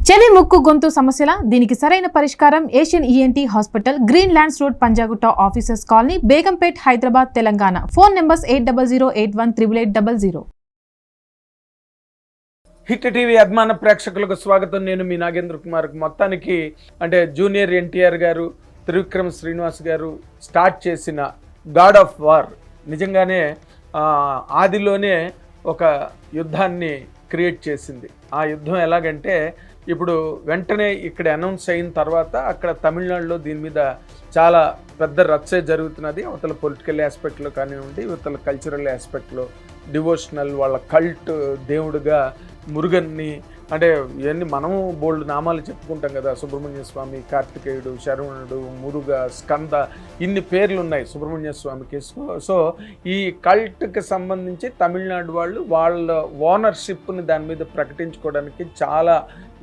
చెవి ముక్కు గొంతు సమస్యల దీనికి సరైన పరిష్కారం Asian ENT hospital, green lands road, Panjagutta, officers colony, Begumpet, Hyderabad, Telangana. Phone numbers 8008188800. Hit TV అభిమాన ప్రేక్షకులకు స్వాగతం. నేను మీ నాగేంద్ర కుమార్. మొత్తానికి అంటే జూనియర్ ఎన్టీఆర్ గారు, త్రివిక్రమ్ శ్రీనివాస్ గారు స్టార్ట్ చేసిన గాడ్ ఆఫ్ వార్ నిజంగానే ఆదిలోనే ఒక యుద్ధాన్ని క్రియేట్ చేసింది. ఆ యుద్ధం ఎలాగంటే ఇప్పుడు వెంటనే ఇక్కడ అనౌన్స్ అయిన తర్వాత అక్కడ తమిళనాడులో దీని మీద చాలా పెద్ద రచ్చ జరుగుతున్నది. అవతల పొలిటికల్ ఆస్పెక్ట్లో కానివ్వండి, అవతల కల్చరల్ ఆస్పెక్ట్లో, డివోషనల్ వాళ్ళ కల్ట్ దేవుడుగా మురుగన్ని, అంటే ఇవన్నీ మనము బోల్డ్ నామాలు చెప్పుకుంటాం కదా, సుబ్రహ్మణ్య స్వామి, కార్తికేయుడు, శరవణుడు, మురుగ, స్కంద, ఇన్ని పేర్లు ఉన్నాయి సుబ్రహ్మణ్య స్వామికి. సో ఈ కల్ట్కి సంబంధించి తమిళనాడు వాళ్ళు వాళ్ళ ఓనర్షిప్ని దాని మీద ప్రకటించుకోవడానికి చాలా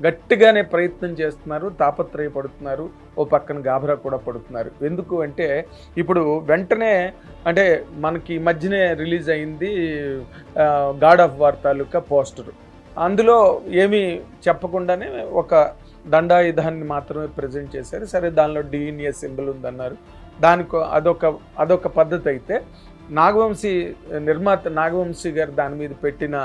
గట్టిగానే ప్రయత్నం చేస్తున్నారు, తాపత్రయపడుతున్నారు. ఓ పక్కన గాబరా కూడా పడుతున్నారు. ఎందుకు అంటే ఇప్పుడు వెంటనే అంటే మనకి మధ్యనే రిలీజ్ అయింది God of war taluka poster. అందులో ఏమీ చెప్పకుండానే ఒక దండాయుధాన్ని మాత్రమే ప్రజెంట్ చేశారు. సరే, దానిలో డిఎన్ఏ సింబల్ ఉందన్నారు. దానికి అదొక పద్ధతి అయితే, నాగవంశీ నిర్మాత నాగవంశీ గారు దాని మీద పెట్టిన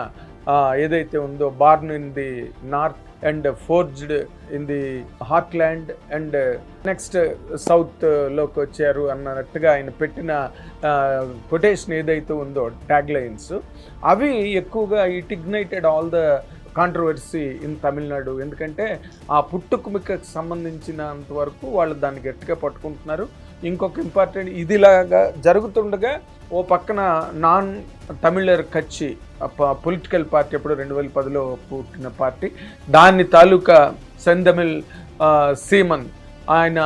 ఏదైతే ఉందో born in the north and forged in the heartland and next సౌత్లోకి వచ్చారు అన్నట్టుగా ఆయన పెట్టిన కొటేషన్ ఏదైతే ఉందో ట్యాగ్ లైన్స్, అవి ఎక్కువగా it ignited all the controversy in Tamil Nadu. ఎందుకంటే ఆ పుట్టుకుమికకు సంబంధించినంత వరకు వాళ్ళు దాన్ని గట్టిగా పట్టుకుంటున్నారు. ఇంకొక ఇంపార్టెంట్, ఇదిలాగా జరుగుతుండగా ఓ పక్కన నాన్ తమిళర్ కచ్చి పొలిటికల్ పార్టీ, అప్పుడు 2010లో పుట్టిన పార్టీ, దాని తాలూకా సెందమిల్ సీమన్, ఆయన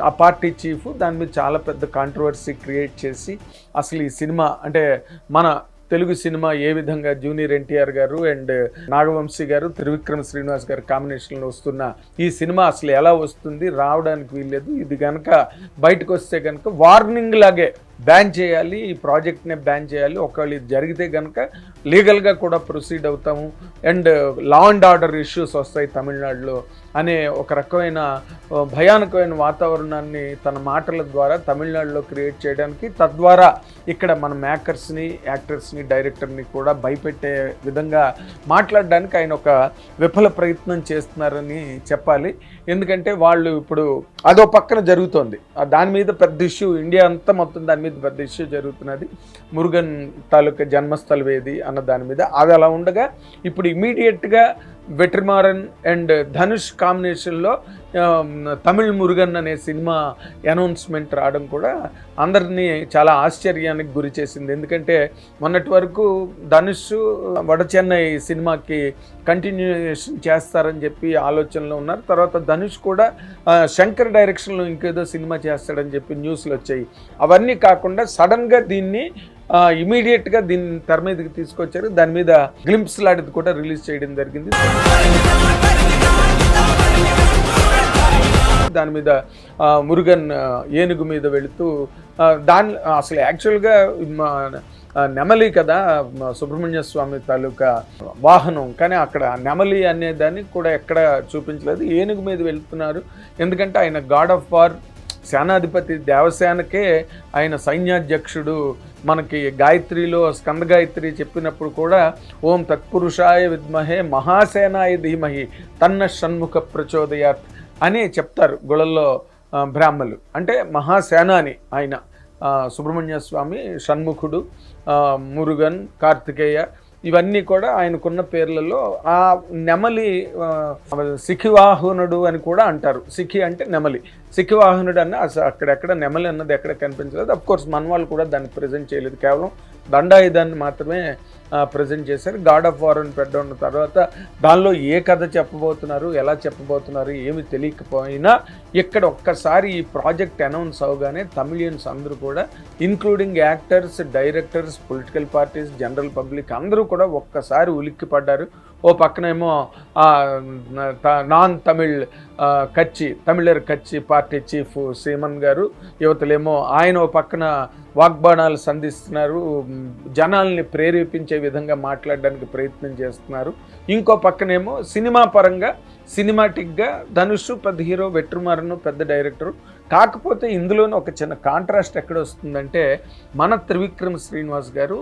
ఆ పార్టీ చీఫ్, దాని మీద చాలా పెద్ద కాంట్రవర్సీ క్రియేట్ చేసి అసలు ఈ సినిమా అంటే మన తెలుగు సినిమా ఏ విధంగా జూనియర్ ఎన్టీఆర్ గారు అండ్ నాగవంశీ గారు, త్రివిక్రమ్ శ్రీనివాస్ గారు కాంబినేషన్లో వస్తున్న ఈ సినిమా అసలు ఎలా వస్తుంది, రావడానికి వీల్లేదు, ఇది కనుక బయటకు వస్తే కనుక వార్నింగ్ లాగే బ్యాన్ చేయాలి, ఈ ప్రాజెక్ట్నే బ్యాన్ చేయాలి, ఒకవేళ ఇది జరిగితే కనుక లీగల్గా కూడా ప్రొసీడ్ అవుతాము and law and order issues వస్తాయి తమిళనాడులో అనే ఒక రకమైన భయానకమైన వాతావరణాన్ని తన మాటల ద్వారా తమిళనాడులో క్రియేట్ చేయడానికి, తద్వారా ఇక్కడ మన మేకర్స్ని, యాక్టర్స్ని, డైరెక్టర్ని కూడా భయపెట్టే విధంగా మాట్లాడడానికి ఆయన ఒక విఫల ప్రయత్నం చేస్తున్నారని చెప్పాలి. ఎందుకంటే వాళ్ళు ఇప్పుడు అదో పక్కన జరుగుతోంది, దాని మీద పెద్ద ఇష్యూ, ఇండియా అంతా మొత్తం దాని మీద పెద్ద ఇష్యూ జరుగుతున్నది, మురుగన్ తాలూకా జన్మస్థలం ఏది అన్న దాని మీద. అది అలా ఉండగా ఇప్పుడు ఇమీడియట్గా వెట్రిమారన్ అండ్ ధనుష్ కాంబినేషన్లో తమిళ్ మురుగన్ అనే సినిమా అనౌన్స్మెంట్ రావడం కూడా అందరినీ చాలా ఆశ్చర్యానికి గురి చేసింది. ఎందుకంటే మొన్నటి వరకు ధనుష్ వడ చెన్నై సినిమాకి కంటిన్యూషన్ చేస్తారని చెప్పి ఆలోచనలో ఉన్నారు. తర్వాత ధనుష్ కూడా శంకర్ డైరెక్షన్లో ఇంకేదో సినిమా చేస్తాడని చెప్పి న్యూస్లు వచ్చాయి. అవన్నీ కాకుండా సడన్గా దీన్ని ఇమీడియట్గా దీన్ని తెర మీదకి తీసుకొచ్చారు. దాని మీద గ్లింప్స్ లాంటిది కూడా రిలీజ్ చేయడం జరిగింది. దాని మీద మురుగన్ ఏనుగు మీద వెళుతూ దాని అసలు యాక్చువల్గా నెమలి కదా సుబ్రహ్మణ్య స్వామి తాలూకా వాహనం, కానీ అక్కడ నెమలి అనే దాన్ని కూడా ఎక్కడ చూపించలేదు, ఏనుగు మీద వెళుతున్నారు. ఎందుకంటే ఆయన గాడ్ ఆఫ్ వార్, సేనాధిపతి, దేవసేనకే ఆయన సైన్యాధ్యక్షుడు. మనకి గాయత్రిలో స్కంద గాయత్రి చెప్పినప్పుడు కూడా ఓం తత్పురుషాయ విద్మహే మహాసేనాయ ధీమహి తన్న షణ్ముఖ ప్రచోదయాత్ అని చెప్తారు గుళ్ళల్లో బ్రాహ్మలు. అంటే మహాసేనాని ఆయన సుబ్రహ్మణ్య స్వామి, షణ్ముఖుడు, మురుగన్, కార్తికేయ, ఇవన్నీ కూడా ఆయనకున్న పేర్లలో. ఆ నెమలి సిఖివాహనుడు అని కూడా అంటారు. సిఖి అంటే నెమలి, సిఖివాహనుడు అన్న అక్కడెక్కడ నెమలి అన్నది ఎక్కడ కనిపించలేదు. అఫ్కోర్స్ మన వాళ్ళు కూడా దాన్ని ప్రజెంట్ చేయలేదు, కేవలం దండాయుధాన్ని మాత్రమే ప్రజెంట్ చేశారు. గాడ్ ఆఫ్ వార్ అని పెట్టడం తర్వాత దానిలో ఏ కథ చెప్పబోతున్నారు, ఎలా చెప్పబోతున్నారు ఏమి తెలియకపోయినా ఇక్కడ ఒక్కసారి ఈ ప్రాజెక్ట్ అనౌన్స్ అవగానే తమిళియన్స్ అందరూ కూడా, including actors, directors, political parties, general public అందరూ కూడా ఒక్కసారి ఉలిక్కి పడ్డారు. ఓ పక్కనేమో నాన్ తమిళర్ కచ్చి పార్టీ చీఫ్ సీమన్ గారు, యువతలేమో ఆయన ఓ పక్కన వాగ్బాణాలు సంధిస్తున్నారు, జనాల్ని ప్రేరేపించే విధంగా మాట్లాడడానికి ప్రయత్నం చేస్తున్నారు. ఇంకో పక్కనేమో సినిమా పరంగా సినిమాటిక్గా ధనుష్ పెద్ద హీరో, వెట్రిమారన్ పెద్ద డైరెక్టరు. కాకపోతే ఇందులోనే ఒక చిన్న కాంట్రాస్ట్ ఎక్కడ వస్తుందంటే, మన త్రివిక్రమ్ శ్రీనివాస్ గారు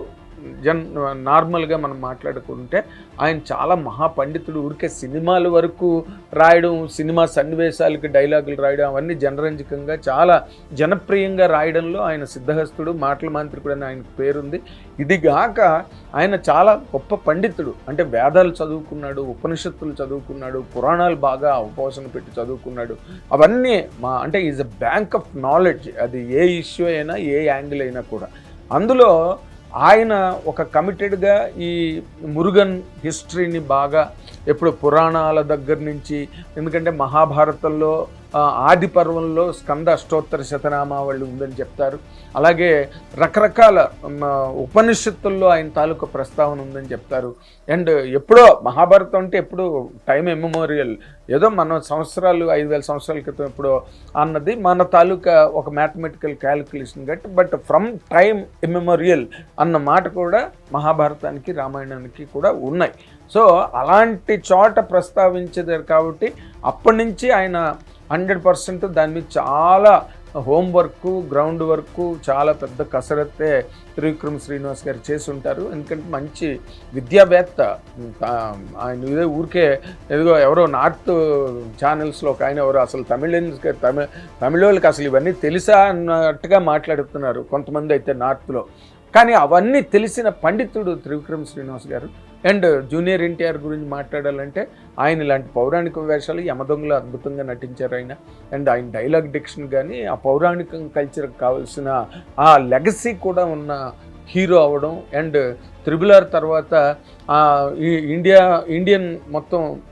నార్మల్గా మనం మాట్లాడుకుంటే ఆయన చాలా మహాపండితుడు. ఊరికే సినిమాల వరకు రాయడం, సినిమా సన్నివేశాలకి డైలాగులు రాయడం అవన్నీ జనరంజకంగా చాలా జనప్రియంగా రాయడంలో ఆయన సిద్ధహస్తుడు, మాటల మాంత్రికుడు అని ఆయనకు పేరుంది. ఇదిగాక ఆయన చాలా గొప్ప పండితుడు. అంటే వేదాలు చదువుకున్నాడు, ఉపనిషత్తులు చదువుకున్నాడు, పురాణాలు బాగా అవపోసన పెట్టి చదువుకున్నాడు. అవన్నీ అంటే is a bank of knowledge. అది ఏ ఇష్యూ అయినా, ఏ యాంగిల్ అయినా కూడా. అందులో ఆయన ఒక కమిటెడ్గా ఈ మురుగన్ హిస్టరీని బాగా ఎప్పుడు పురాణాల దగ్గర నుంచి, ఎందుకంటే మహాభారతంలో ఆది పర్వంలో స్కంద అష్టోత్తర శతనామావళి ఉందని చెప్తారు. అలాగే రకరకాల ఉపనిషత్తుల్లో ఆయన తాలూకా ప్రస్తావన ఉందని చెప్తారు. అండ్ ఎప్పుడో మహాభారతం అంటే ఎప్పుడు టైం ఇమ్మెమోరియల్, ఏదో మన సంవత్సరాలు 5000 సంవత్సరాల క్రితం ఎప్పుడో అన్నది మన తాలూకా ఒక మ్యాథమెటికల్ క్యాలిక్యులేషన్ గట్టి. బట్ ఫ్రమ్ టైం ఇమ్మెమోరియల్ అన్న మాట కూడా మహాభారతానికి, రామాయణానికి కూడా ఉన్నాయి. సో అలాంటి చోట ప్రస్తావించేదారు కాబట్టి అప్పటి నుంచి ఆయన 100% దాని మీద చాలా హోంవర్క్, గ్రౌండ్ వర్క్, చాలా పెద్ద కసరత్తే త్రివిక్రమ్ శ్రీనివాస్ గారు చేసి ఉంటారు. ఎందుకంటే మంచి విద్యావేత్త ఆయన. ఇదే ఊరికే ఏదో ఎవరో నార్త్ ఛానల్స్లో ఒక ఆయన ఎవరో అసలు తమిళోళ్ళకి అసలు ఇవన్నీ తెలుసా అన్నట్టుగా మాట్లాడుతున్నారు కొంతమంది అయితే నార్త్లో. కానీ అవన్నీ తెలిసిన పండితుడు త్రివిక్రమ్ శ్రీనివాస్ గారు. అండ్ జూనియర్ ఎన్టీఆర్ గురించి మాట్లాడాలంటే ఆయన ఇలాంటి పౌరాణిక వేషాలు, యమదొంగలు అద్భుతంగా నటించారు ఆయన. అండ్ ఆయన డైలాగ్ డిక్షన్ కానీ ఆ పౌరాణిక కల్చర్కి కావాల్సిన ఆ లెగసీ కూడా ఉన్న హీరో అవ్వడం. అండ్ త్రిబుల్-ఆర్ తర్వాత ఈ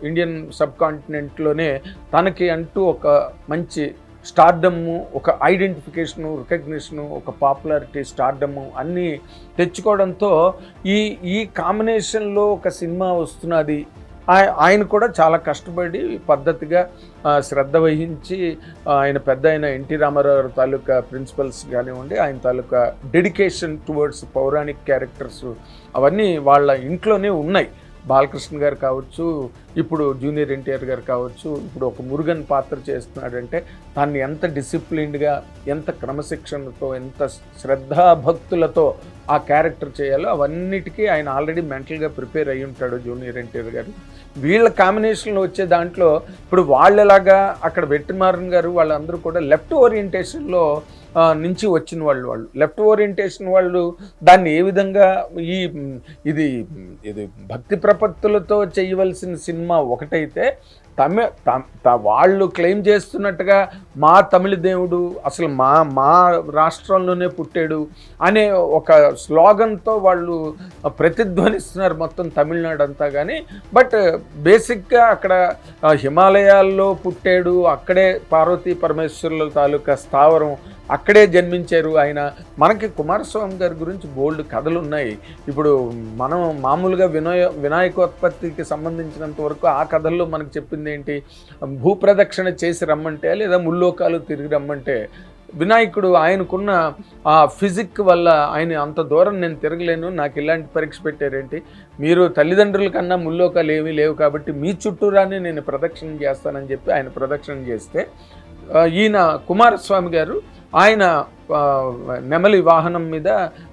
ఇండియన్ సబ్ కాంటినెంట్లోనే తనకి అంటూ ఒక మంచి స్టార్డమ్ము, ఒక ఐడెంటిఫికేషను, రికగ్నిషను, ఒక పాపులారిటీ, స్టార్డమ్ము అన్నీ తెచ్చుకోవడంతో ఈ కాంబినేషన్లో ఒక సినిమా వస్తున్నది. ఆయన కూడా చాలా కష్టపడి పద్ధతిగా శ్రద్ధ వహించి ఆయన పెద్ద అయిన ఎన్టీ రామారావు తాలూకా ప్రిన్సిపల్స్ కానివ్వండి, ఆయన తాలూకా డెడికేషన్ టువర్డ్స్ పౌరాణిక్ క్యారెక్టర్స్ అవన్నీ వాళ్ళ ఇంట్లోనే ఉన్నాయి. బాలకృష్ణ గారు కావచ్చు, ఇప్పుడు జూనియర్ ఎన్టీఆర్ గారు కావచ్చు, ఇప్పుడు ఒక మురుగన్ పాత్ర చేస్తున్నాడంటే దాన్ని ఎంత డిసిప్లిన్డ్గా, ఎంత క్రమశిక్షణతో, ఎంత శ్రద్ధాభక్తులతో ఆ క్యారెక్టర్ చేయాలో అవన్నిటికీ ఆయన ఆల్రెడీ మెంటల్గా ప్రిపేర్ అయ్యి ఉంటాడు జూనియర్ ఎన్టీఆర్ గారు. వీళ్ళ కాంబినేషన్లో వచ్చే దాంట్లో ఇప్పుడు వాళ్ళలాగా అక్కడ వెట్రిమారన్ గారు వాళ్ళందరూ కూడా లెఫ్ట్ ఓరియంటేషన్లో నుంచి వచ్చిన వాళ్ళు లెఫ్ట్ ఓరియంటేషన్ వాళ్ళు దాన్ని ఏ విధంగా ఇది భక్తి ప్రపత్తులతో చేయవలసిన సినిమా ఒకటైతే వాళ్ళు క్లెయిమ్ చేస్తున్నట్టుగా మా తమిళ దేవుడు అసలు మా రాష్ట్రంలోనే పుట్టాడు అనే ఒక స్లోగన్తో వాళ్ళు ప్రతిధ్వనిస్తున్నారు మొత్తం తమిళనాడు అంతా. కానీ బట్ బేసిక్గా అక్కడ హిమాలయాల్లో పుట్టాడు, అక్కడే పార్వతీ పరమేశ్వరుల తాలూకా స్థావరం, అక్కడే జన్మించారు ఆయన. మనకి కుమారస్వామి గారి గురించి బోల్డ్ కథలు ఉన్నాయి. ఇప్పుడు మనం మామూలుగా వినాయకోత్పత్తికి సంబంధించినంత వరకు ఆ కథల్లో మనకు చెప్పింది ఏంటి, భూప్రదక్షిణ చేసి రమ్మంటే లేదా ముల్లోకాలు తిరిగి రమ్మంటే, వినాయకుడు ఆయనకున్న ఆ ఫిజిక్ వల్ల ఆయన అంత దూరం నేను తిరగలేను, నాకు ఇలాంటి పరీక్ష పెట్టారేంటి, మీరు తల్లిదండ్రుల కన్నా ముల్లోకాలు ఏమీ లేవు కాబట్టి మీ చుట్టూరానే నేను ప్రదక్షిణ చేస్తానని చెప్పి ఆయన ప్రదక్షిణ చేస్తే, ఈయన కుమారస్వామి గారు ఆయన నెమలి వాహనం మీద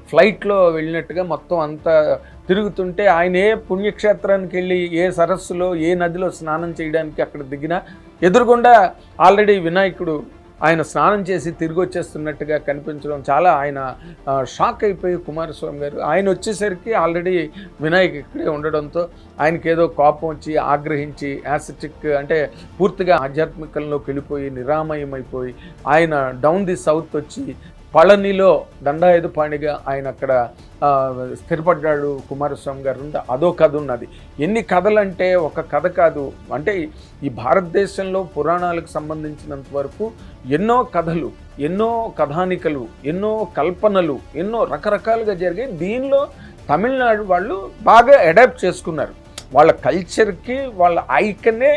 ఫ్లైట్లో వెళ్ళినట్టుగా మొత్తం అంతా తిరుగుతుంటే ఆయన ఏ పుణ్యక్షేత్రానికి వెళ్ళి ఏ సరస్సులో ఏ నదిలో స్నానం చేయడానికి అక్కడ దిగినా ఎదురుగుండా ఆల్రెడీ వినాయకుడు ఆయన స్నానం చేసి తిరిగి వచ్చేస్తున్నట్టుగా కనిపించడం చాలా ఆయన షాక్ అయిపోయి కుమారస్వామి గారు ఆయన వచ్చేసరికి ఆల్రెడీ వినాయక్ ఇక్కడే ఉండడంతో ఆయనకి ఏదో కోపం వచ్చి ఆగ్రహించి యాసిటిక్ అంటే పూర్తిగా ఆధ్యాత్మికంలోకి వెళ్ళిపోయి నిరామయమైపోయి ఆయన డౌన్ ది సౌత్ వచ్చి పళనిలో దండాయుధపాణిగా ఆయన అక్కడ స్థిరపడ్డాడు కుమారస్వామి గారు. అదో కథ ఉన్నది. ఎన్ని కథలంటే ఒక కథ కాదు, అంటే ఈ భారతదేశంలో పురాణాలకు సంబంధించినంత వరకు ఎన్నో కథలు, ఎన్నో కథానికలు, ఎన్నో కల్పనలు, ఎన్నో రకరకాలుగా జరిగాయి. దీనిలో తమిళనాడు వాళ్ళు బాగా అడాప్ట్ చేసుకున్నారు. వాళ్ళ కల్చర్కి వాళ్ళ ఐకనే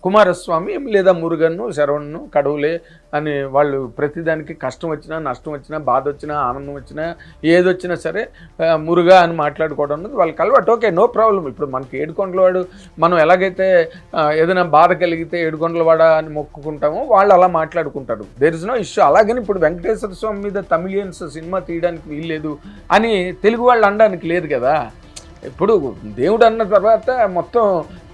కుమారస్వామి లేదా మురుగన్ను శరవణ్ను కడవులే అని వాళ్ళు ప్రతిదానికి కష్టం వచ్చినా నష్టం వచ్చినా బాధ వచ్చినా ఆనందం వచ్చినా ఏదొచ్చినా సరే మురుగా అని మాట్లాడుకోవడం అన్నది వాళ్ళకి అలవాటు. Okay, no problem. ఇప్పుడు మనకి ఏడుకొండలవాడు మనం ఎలాగైతే ఏదైనా బాధ కలిగితే ఏడుకొండలవాడ అని మొక్కుకుంటామో వాళ్ళు అలా మాట్లాడుకుంటారు. There is no issue. అలాగని ఇప్పుడు వెంకటేశ్వర స్వామి మీద తమిళియన్స్ సినిమా తీయడానికి వీల్లేదు అని తెలుగు వాళ్ళు అనడానికి లేదు కదా. ఇప్పుడు దేవుడు అన్న తర్వాత మొత్తం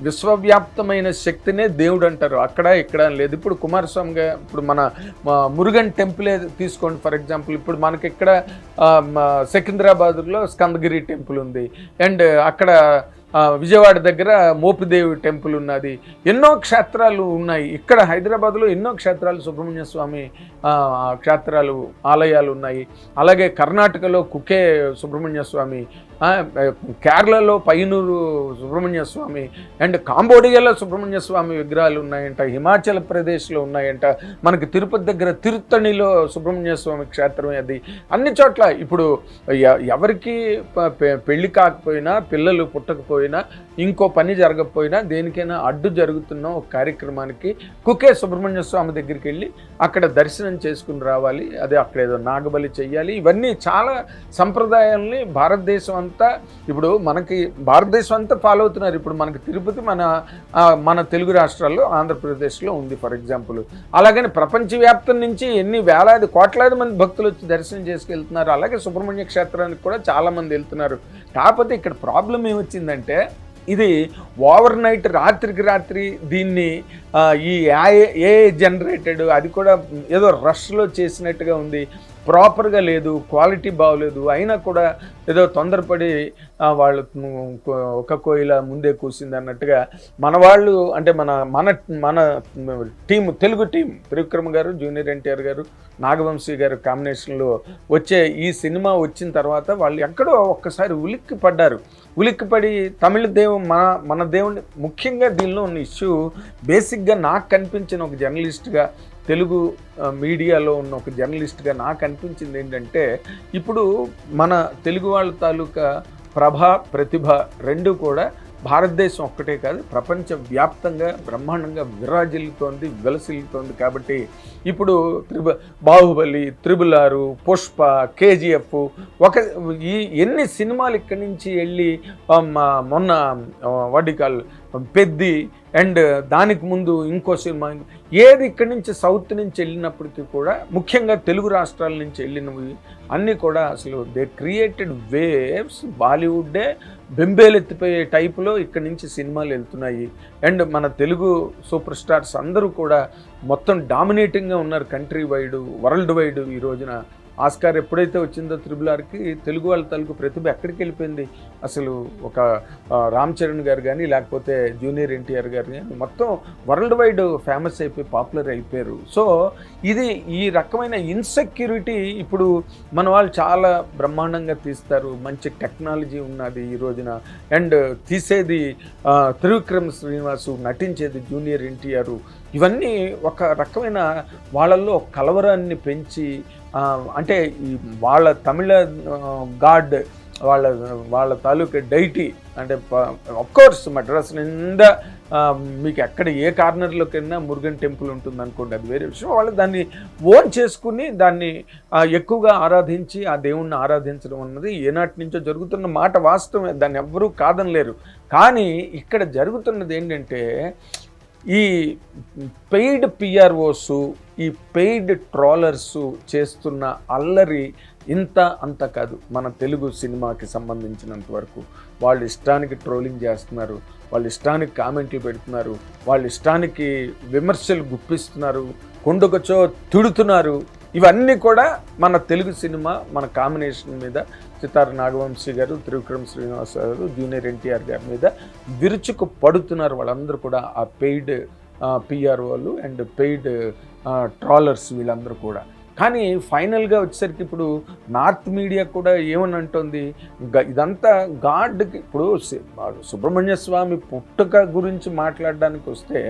విశ్వవ్యాప్తమైన శక్తినే దేవుడు అంటారు, అక్కడ ఇక్కడ లేదు. ఇప్పుడు కుమారస్వామిగా ఇప్పుడు మన మురుగన్ టెంపులే తీసుకోండి ఫర్ ఎగ్జాంపుల్. ఇప్పుడు మనకి ఇక్కడ సికింద్రాబాద్లో స్కందగిరి టెంపుల్ ఉంది, అండ్ అక్కడ విజయవాడ దగ్గర మోపిదేవి టెంపుల్ ఉన్నది. ఎన్నో క్షేత్రాలు ఉన్నాయి. ఇక్కడ హైదరాబాద్లో ఎన్నో క్షేత్రాలు, సుబ్రహ్మణ్య స్వామి క్షేత్రాలు ఆలయాలు ఉన్నాయి. అలాగే కర్ణాటకలో కుకే సుబ్రహ్మణ్య స్వామి, కేరళలో పైనూరు సుబ్రహ్మణ్య స్వామి, అండ్ కాంబోడియాలో సుబ్రహ్మణ్య స్వామి విగ్రహాలు ఉన్నాయంట, హిమాచల్ ప్రదేశ్లో ఉన్నాయంట, మనకి తిరుపతి దగ్గర తిరుత్తణిలో సుబ్రహ్మణ్య స్వామి క్షేత్రం అది. అన్ని చోట్ల ఇప్పుడు ఎవరికి పెళ్ళి కాకపోయినా, పిల్లలు పుట్టకపోయినా, ఇంకో పని జరగకపోయినా, దేనికైనా అడ్డు జరుగుతున్న ఒక కార్యక్రమానికి కుకే సుబ్రహ్మణ్య స్వామి దగ్గరికి వెళ్ళి అక్కడ దర్శనం చేసుకుని రావాలి. అదే అక్కడ ఏదో నాగబలి చెయ్యాలి. ఇవన్నీ చాలా సంప్రదాయాల్ని భారతదేశం అంతా ఇప్పుడు మనకి భారతదేశం అంతా ఫాలో అవుతున్నారు. ఇప్పుడు మనకి తిరుపతి మన తెలుగు రాష్ట్రాల్లో ఆంధ్రప్రదేశ్లో ఉంది ఫర్ ఎగ్జాంపుల్. అలాగని ప్రపంచవ్యాప్తం నుంచి ఎన్ని వేలాది కోట్లాది మంది భక్తులు వచ్చి దర్శనం చేసుకెళ్తున్నారు. అలాగే సుబ్రహ్మణ్య క్షేత్రానికి కూడా చాలామంది వెళ్తున్నారు. కాకపోతే ఇక్కడ ప్రాబ్లం ఏమొచ్చిందంటే ఇది ఓవర్ నైట్ రాత్రికి రాత్రి దీన్ని ఈ ఏ జనరేటెడ్ అది కూడా ఏదో రష్లో చేసినట్టుగా ఉంది, ప్రాపర్గా లేదు, క్వాలిటీ బాగోలేదు. అయినా కూడా ఏదో తొందరపడి వాళ్ళు ఒక కోయిల ముందే కూసింది అన్నట్టుగా మన వాళ్ళు అంటే మన టీం తెలుగు టీం త్రివిక్రమ్ గారు, జూనియర్ ఎన్టీఆర్ గారు, నాగవంశీ గారు కాంబినేషన్లో వచ్చే ఈ సినిమా వచ్చిన తర్వాత వాళ్ళు ఎక్కడో ఒక్కసారి ఉలిక్కిపడి తమిళ మన దేవుని ముఖ్యంగా దీనిలో ఉన్న ఇష్యూ బేసిక్గా నాకు కనిపించిన ఒక జర్నలిస్ట్గా, తెలుగు మీడియాలో ఉన్న ఒక జర్నలిస్ట్గా నాకు అనిపించింది ఏంటంటే ఇప్పుడు మన తెలుగు వాళ్ళ తాలూకా ప్రతిభ రెండు కూడా భారతదేశం ఒక్కటే కాదు ప్రపంచవ్యాప్తంగా బ్రహ్మాండంగా విరాజిల్లుతోంది, విలసిల్లుతోంది. కాబట్టి ఇప్పుడు బాహుబలి, RRR, పుష్ప, KGF ఎన్ని సినిమాలు ఇక్కడి నుంచి వెళ్ళి మొన్న వడికాల్ పెద్ది అండ్ దానికి ముందు ఇంకో సినిమా ఏది ఇక్కడి నుంచి సౌత్ నుంచి వెళ్ళినప్పటికీ కూడా ముఖ్యంగా తెలుగు రాష్ట్రాల నుంచి వెళ్ళినవి అన్నీ కూడా అసలు దే క్రియేటెడ్ వేవ్స్. బాలీవుడ్డే బెంబేలెత్తిపోయే టైపులో ఇక్కడి నుంచి సినిమాలు వెళ్తున్నాయి. అండ్ మన తెలుగు సూపర్ స్టార్స్ అందరూ కూడా మొత్తం డామినేటింగ్గా ఉన్నారు కంట్రీ వైడ్, వరల్డ్ వైడ్. ఈ రోజున ఆస్కార్ ఎప్పుడైతే వచ్చిందో RRRకి తెలుగు వాళ్ళ తలుగు ప్రతిభ ఎక్కడికి వెళ్ళిపోయింది. అసలు ఒక రామ్ చరణ్ గారు కానీ లేకపోతే జూనియర్ ఎన్టీఆర్ గారు కానీ మొత్తం వరల్డ్ వైడ్ ఫేమస్ అయిపోయి పాపులర్ అయిపోయారు. సో ఇది ఈ రకమైన ఇన్సెక్యూరిటీ ఇప్పుడు మన వాళ్ళు చాలా బ్రహ్మాండంగా తీస్తారు. మంచి టెక్నాలజీ ఉన్నది ఈ రోజున. అండ్ తీసేది త్రివిక్రమ్ శ్రీనివాసు, నటించేది జూనియర్ ఎన్టీఆర్. ఇవన్నీ ఒక రకమైన వాళ్ళల్లో కలవరాన్ని పెంచి అంటే ఈ వాళ్ళ తమిళ గాడ్ వాళ్ళ తాలూకా డైటీ అంటే అఫ్కోర్స్ మద్రాస్ నిండా మీకు ఎక్కడ ఏ కార్నర్లోకి వెళ్ళినా మురుగన్ టెంపుల్ ఉంటుంది అనుకోండి, అది వేరే విషయం. వాళ్ళు దాన్ని ఓన్ చేసుకుని దాన్ని ఎక్కువగా ఆరాధించి ఆ దేవుణ్ణి ఆరాధించడం అన్నది ఏనాటి నుంచో జరుగుతున్న మాట వాస్తవమే, దాన్ని ఎవ్వరూ కాదనలేరు. కానీ ఇక్కడ జరుగుతున్నది ఏంటంటే ఈ పెయిడ్ PROs, ఈ పెయిడ్ ట్రోలర్స్ చేస్తున్న అల్లరి ఇంత అంత కాదు. మన తెలుగు సినిమాకి సంబంధించినంత వరకు వాళ్ళ ఇష్టానికి ట్రోలింగ్ చేస్తున్నారు, వాళ్ళ ఇష్టానికి కామెంట్లు పెడుతున్నారు, వాళ్ళ ఇష్టానికి విమర్శలు గుప్పిస్తున్నారు, కొండకొచ్చో తిడుతున్నారు. ఇవన్నీ కూడా మన తెలుగు సినిమా మన కాంబినేషన్ మీద సితార నాగవంశీ గారు, త్రివిక్రమ్ శ్రీనివాస్ గారు, జూనియర్ ఎన్టీఆర్ గారి మీద విరుచుకు పడుతున్నారు. వాళ్ళందరూ కూడా ఆ పెయిడ్ PROలు అండ్ పెయిడ్ ట్రాలర్స్ వీళ్ళందరూ కూడా. కానీ ఫైనల్గా వచ్చేసరికి ఇప్పుడు నార్త్ మీడియా కూడా ఏమని అంటుంది, ఇదంతా గాడ్కి ఇప్పుడు సుబ్రహ్మణ్య స్వామి పుట్టుక గురించి మాట్లాడడానికి వస్తే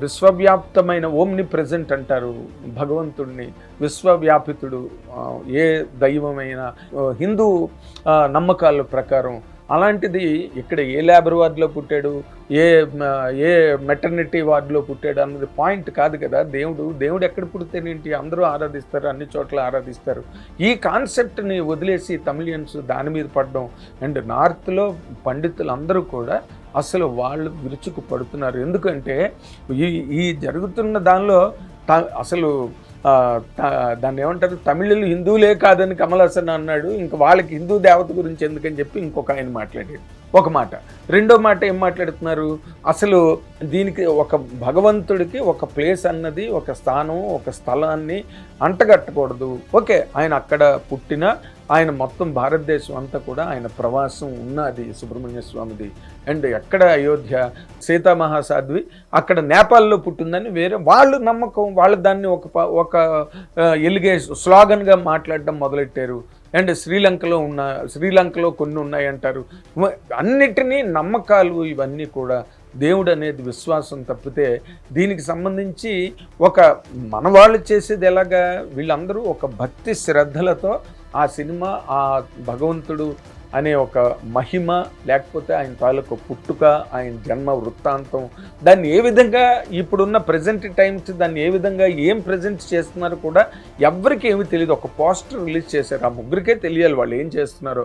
విశ్వవ్యాప్తమైన ఓమ్ని ప్రెజెంట్ అంటారు భగవంతుడిని, విశ్వవ్యాపితుడు. ఏ దైవమైన హిందూ నమ్మకాల ప్రకారం అలాంటిది ఇక్కడ ఏ లేబర్ వార్డులో పుట్టాడు, ఏ మెటర్నిటీ వార్డులో పుట్టాడు అన్నది పాయింట్ కాదు కదా. దేవుడు ఎక్కడ పుడితేనేంటి, అందరూ ఆరాధిస్తారు, అన్ని చోట్ల ఆరాధిస్తారు. ఈ కాన్సెప్ట్ని వదిలేసి తమిళియన్స్ దాని మీద పడడం, అండ్ నార్త్లో పండితులు అందరూ కూడా అసలు వాళ్ళు విరుచుకు పడుతున్నారు. ఎందుకంటే ఈ జరుగుతున్న దానిలో అసలు దాన్ని ఏమంటారు, తమిళులు హిందువులే కాదని కమల్ హాసన్ అన్నాడు. ఇంకా వాళ్ళకి హిందూ దేవత గురించి ఎందుకని చెప్పి ఇంకొక ఆయన మాట్లాడాడు ఒక మాట. రెండో మాట ఏం మాట్లాడుతున్నారు, అసలు దీనికి ఒక భగవంతుడికి ఒక ప్లేస్ అన్నది, ఒక స్థానం, ఒక స్థలాన్ని అంటగట్టకూడదు. ఓకే, ఆయన అక్కడ పుట్టిన, ఆయన మొత్తం భారతదేశం అంతా కూడా ఆయన ప్రవాసం ఉన్నది సుబ్రహ్మణ్య స్వామిది. అండ్ ఎక్కడ అయోధ్య, సీతామహాసాధ్వి అక్కడ నేపాల్లో పుట్టిందని వేరే వాళ్ళు నమ్మకం, వాళ్ళు దాన్ని ఒక స్లోగన్గా మాట్లాడడం మొదలెట్టారు. అండ్ శ్రీలంకలో కొన్ని ఉన్నాయంటారు. అన్నిటినీ నమ్మకాలు ఇవన్నీ కూడా దేవుడు అనేది విశ్వాసం తప్పితే దీనికి సంబంధించి ఒక మనవాళ్ళు చేసేది ఎలాగా, వీళ్ళందరూ ఒక భక్తి శ్రద్ధలతో ఆ సినిమా, ఆ భగవంతుడు అనే ఒక మహిమ, లేకపోతే ఆయన తాలూకు పుట్టుక, ఆయన జన్మ వృత్తాంతం, దాన్ని ఏ విధంగా ఇప్పుడున్న ప్రజెంట్ టైమ్స్ దాన్ని ఏ విధంగా ఏం ప్రజెంట్ చేస్తున్నారో కూడా ఎవ్వరికి ఏమీ తెలియదు. ఒక పోస్టర్ రిలీజ్ చేశారు, ఆ ముగ్గురికే తెలియాలి వాళ్ళు ఏం చేస్తున్నారో.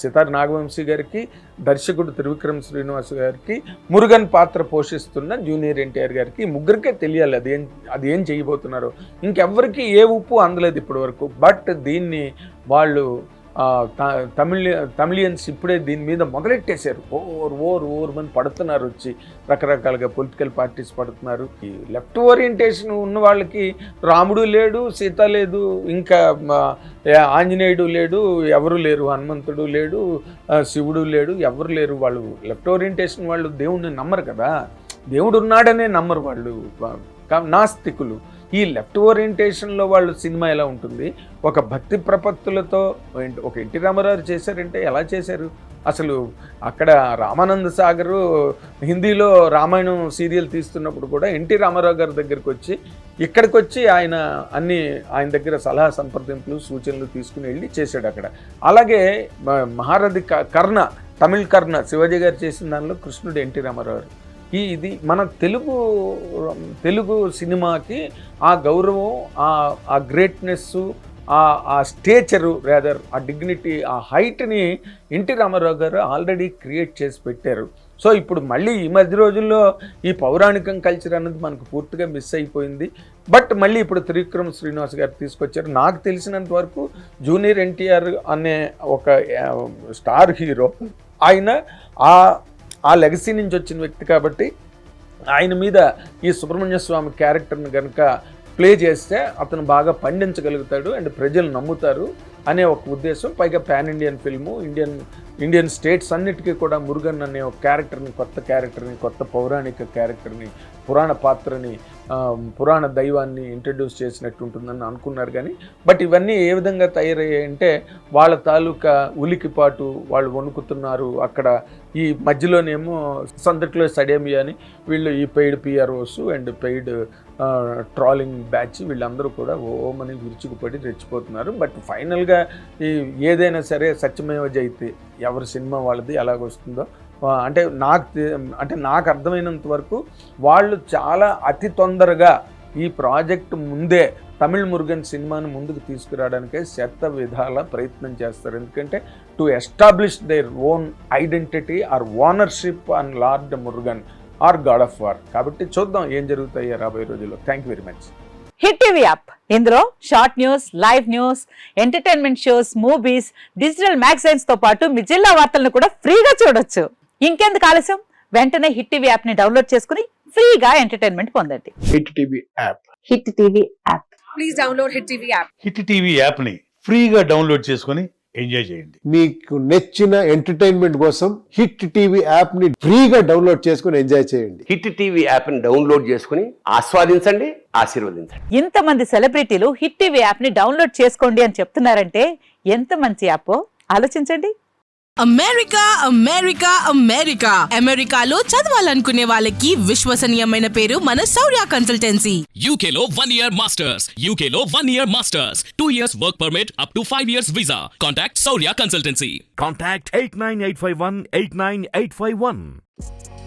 సితార్ నాగవంశీ గారికి, దర్శకుడు త్రివిక్రమ్ శ్రీనివాస్ గారికి, మురుగన్ పాత్ర పోషిస్తున్న జూనియర్ ఎన్టీఆర్ గారికి, ఈ ముగ్గురికే తెలియాలి అది ఏం చేయబోతున్నారో. ఇంకెవ్వరికి ఏ ఉప్పు అందలేదు ఇప్పటి వరకు. బట్ దీన్ని వాళ్ళు తమిళియన్స్ ఇప్పుడే దీని మీద మొదలెట్టేశారు. ఓర్ మంది పడుతున్నారు, వచ్చి రకరకాలుగా పొలిటికల్ పార్టీస్ పడుతున్నారు. ఈ లెఫ్ట్ ఓరియంటేషన్ ఉన్న వాళ్ళకి రాముడు లేడు, సీత లేదు, ఇంకా ఆంజనేయుడు లేడు, ఎవరు లేరు, హనుమంతుడు లేడు, శివుడు లేడు, ఎవరు లేరు. వాళ్ళు లెఫ్ట్ ఓరియంటేషన్ వాళ్ళు దేవుడిని నమ్మరు కదా, దేవుడు ఉన్నాడనే నమ్మరు వాళ్ళు, నాస్తికులు. ఈ లెఫ్ట్ ఓరియంటేషన్లో వాళ్ళు సినిమా ఎలా ఉంటుంది, ఒక భక్తి ప్రపత్తులతో ఒక ఎన్టీ రామారావు చేశారంటే ఎలా చేశారు. అసలు అక్కడ రామానంద సాగరు హిందీలో రామాయణం సీరియల్ తీస్తున్నప్పుడు కూడా ఎన్టీ రామారావు గారి దగ్గరికి వచ్చి, ఇక్కడికి వచ్చి ఆయన దగ్గర సలహా సంప్రదింపులు సూచనలు తీసుకుని వెళ్ళి చేశాడు అక్కడ. అలాగే మహారథి కర్ణ, తమిళ్ కర్ణ శివాజీ గారు చేసిన దానిలో కృష్ణుడు ఎన్టీ రామారావు. ఇది మన తెలుగు సినిమాకి ఆ గౌరవం, ఆ గ్రేట్నెస్సు, ఆ స్టేచరు, రేదర్ ఆ డిగ్నిటీ, ఆ హైట్ని ఎన్టీ రామారావు గారు ఆల్రెడీ క్రియేట్ చేసి పెట్టారు. సో ఇప్పుడు మళ్ళీ ఈ మధ్య రోజుల్లో ఈ పౌరాణికం కల్చర్ అన్నది మనకు పూర్తిగా మిస్ అయిపోయింది. బట్ మళ్ళీ ఇప్పుడు త్రివిక్రమ్ శ్రీనివాస్ గారు తీసుకొచ్చారు. నాకు తెలిసినంత వరకు జూనియర్ ఎన్టీఆర్ అనే ఒక స్టార్ హీరో, ఆయన ఆ లెగసీ నుంచి వచ్చిన వ్యక్తి కాబట్టి ఆయన మీద ఈ సుబ్రహ్మణ్య స్వామి క్యారెక్టర్ని కనుక ప్లే చేస్తే అతను బాగా పండించగలుగుతాడు అండ్ ప్రజలు నమ్ముతారు అనే ఒక ఉద్దేశం. పైగా pan Indian film, Indian states అన్నిటికీ కూడా మురుగన్ అనే ఒక క్యారెక్టర్ని, కొత్త పౌరాణిక క్యారెక్టర్ని, పురాణ పాత్రని, పురాణ దైవాన్ని ఇంట్రడ్యూస్ చేసినట్టు ఉంటుందని అనుకున్నారు. కానీ బట్ ఇవన్నీ ఏ విధంగా తయారయ్యాయంటే వాళ్ళ తాలూకా ఉలికిపాటు, వాళ్ళు వణుకుతున్నారు. అక్కడ ఈ మధ్యలోనేమో సందట్లో సడేమియా అని వీళ్ళు ఈ paid PROs and paid trolling batch వీళ్ళందరూ కూడా ఓమని విరుచుకుపడి రెచ్చిపోతున్నారు. బట్ ఫైనల్గా ఏదైనా సరే సత్యమేవ జయతే, ఎవరి సినిమా వాళ్ళది ఎలాగొస్తుందో. అంటే నాకు అర్థమైనంత వరకు వాళ్ళు చాలా అతి తొందరగా ఈ ప్రాజెక్ట్ ముందే తమిళ్ మురుగన్ సినిమాను ముందుకు తీసుకురావడానికే శత విధాల ప్రయత్నం చేస్తారు. ఎందుకంటే to establish their own identity or ownership on lord Murugan or god of war. కాబట్టి చూద్దాం ఏం జరుగుతాయి రాబోయే రోజుల్లో. Thank you very much. Hit TV app, ఇందులో short news, live news, entertainment shows, movies, digital magazines తో పాటు మీ జిల్లా వార్తలను కూడా ఫ్రీగా చూడొచ్చు. ఇంకెందుకు ఆలస్యం, వెంటనే హిట్ టీవీ యాప్ ని డౌన్లోడ్ చేసుకుని ఫ్రీగా ఎంటర్టైన్మెంట్ పొందండి. Hit TV app. Hit TV app. Please download hit TV app. Hit TV app ని ఫ్రీగా డౌన్లోడ్ చేసుకొని ఎంజాయ్ చేయండి. మీకు నచ్చిన ఎంటర్టైన్మెంట్ కోసం హిట్ టీవీ యాప్ ని ఫ్రీగా డౌన్లోడ్ చేసుకుని ఎంజాయ్ చేయండి. హిట్ టీవీ యాప్ ని డౌన్లోడ్ చేసుకుని ఆస్వాదించండి, ఆశీర్వదించండి. ఇంతమంది సెలబ్రిటీలు హిట్ టీవీ యాప్ ని డౌన్లోడ్ చేసుకోండి అని చెప్తున్నారంటే ఎంత మంచి యాప్ ఆలోచించండి. అమెరికా అమెరికా అమెరికా అమెరికాలో చదవాలనుకునే వాళ్ళకి విశ్వసనీయమైన పేరు మన శౌర్య consultancy. UK Law 1 Year Masters. UK Law 1 Year Masters. 2 years work permit up to 5 years visa. Contact Saurya Consultancy. Contact 89851 89851.